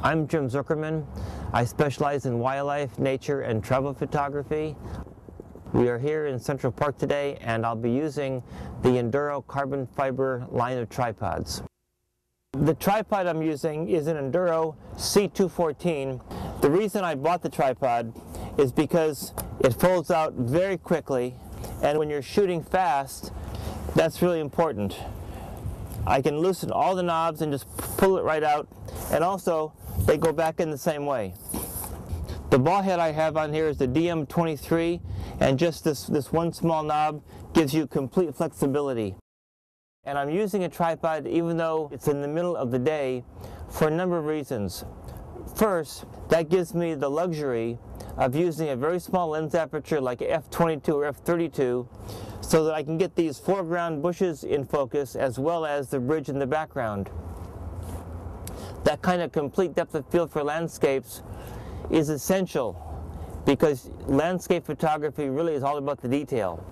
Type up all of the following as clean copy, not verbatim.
I'm Jim Zuckerman. I specialize in wildlife, nature, and travel photography. We are here in Central Park today, and I'll be using the Induro carbon fiber line of tripods. The tripod I'm using is an Induro C214. The reason I bought the tripod is because it folds out very quickly, and when you're shooting fast, that's really important. I can loosen all the knobs and just pull it right out, and also they go back in the same way. The ball head I have on here is the DM23, and just this one small knob gives you complete flexibility. And I'm using a tripod even though it's in the middle of the day for a number of reasons. First, that gives me the luxury of using a very small lens aperture like f22 or f32 so that I can get these foreground bushes in focus as well as the bridge in the background. That kind of complete depth of field for landscapes is essential because landscape photography really is all about the detail.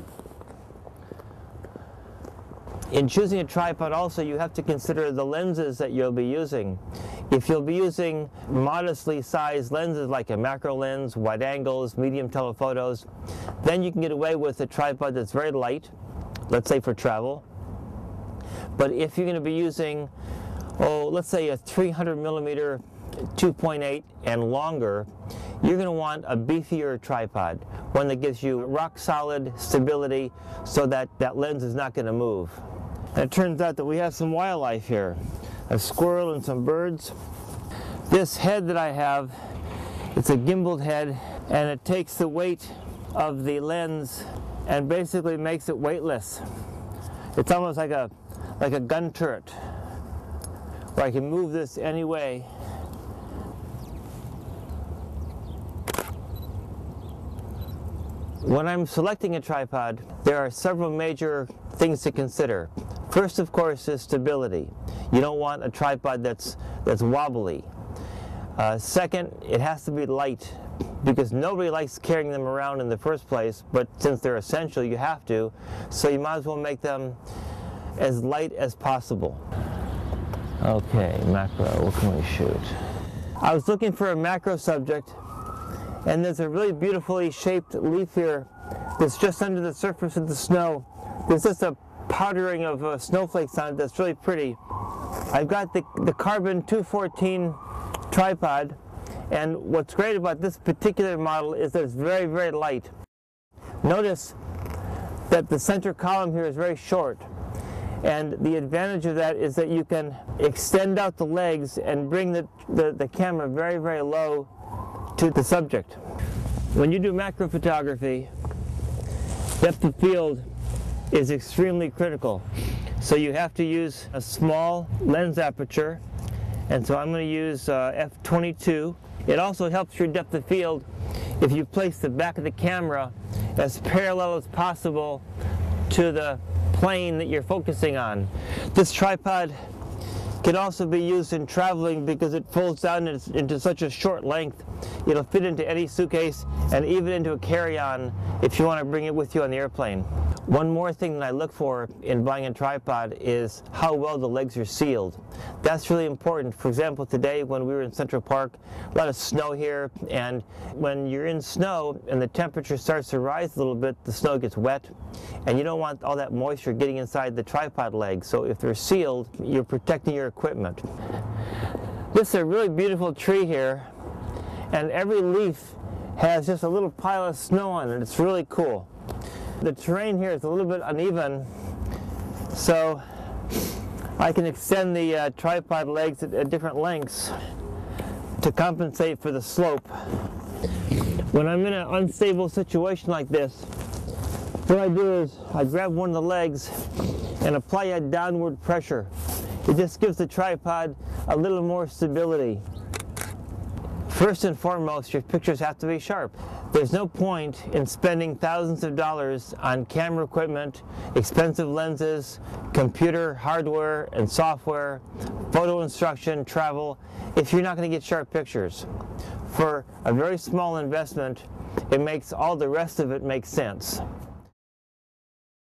In choosing a tripod also, you have to consider the lenses that you'll be using. If you'll be using modestly sized lenses like a macro lens, wide angles, medium telephotos, then you can get away with a tripod that's very light, let's say for travel. But if you're going to be using, let's say a 300 millimeter 2.8 and longer, you're going to want a beefier tripod, one that gives you rock solid stability so that that lens is not going to move. And it turns out that we have some wildlife here, a squirrel and some birds. This head that I have, it's a gimbaled head, and it takes the weight of the lens and basically makes it weightless. It's almost like a gun turret, where I can move this any way. When I'm selecting a tripod, there are several major things to consider. First, of course, is stability. You don't want a tripod that's wobbly. Second, it has to be light, because nobody likes carrying them around in the first place, but since they're essential, you have to, so you might as well make them as light as possible. Okay, macro, what can we shoot? I was looking for a macro subject, and there's a really beautifully shaped leaf here that's just under the surface of the snow. There's just a powdering of snowflakes on it that's really pretty. I've got the carbon 214 tripod, and what's great about this particular model is that it's very, very light. Notice that the center column here is very short, and the advantage of that is that you can extend out the legs and bring the camera very, very low to the subject. When you do macro photography, depth of field is extremely critical. So you have to use a small lens aperture, and so I'm going to use f22. It also helps your depth of field if you place the back of the camera as parallel as possible to the plane that you're focusing on. This tripod can also be used in traveling because it folds down into such a short length. It'll fit into any suitcase and even into a carry-on if you want to bring it with you on the airplane. One more thing that I look for in buying a tripod is how well the legs are sealed. That's really important. For example, today when we were in Central Park, a lot of snow here, and when you're in snow and the temperature starts to rise a little bit, the snow gets wet, and you don't want all that moisture getting inside the tripod legs. So if they're sealed, you're protecting your equipment. This is a really beautiful tree here, and every leaf has just a little pile of snow on it. It's really cool. The terrain here is a little bit uneven, so I can extend the tripod legs at different lengths to compensate for the slope. When I'm in an unstable situation like this, what I do is I grab one of the legs and apply a downward pressure. It just gives the tripod a little more stability. First and foremost, your pictures have to be sharp. There's no point in spending thousands of dollars on camera equipment, expensive lenses, computer hardware and software, photo instruction, travel, if you're not going to get sharp pictures. For a very small investment, it makes all the rest of it make sense.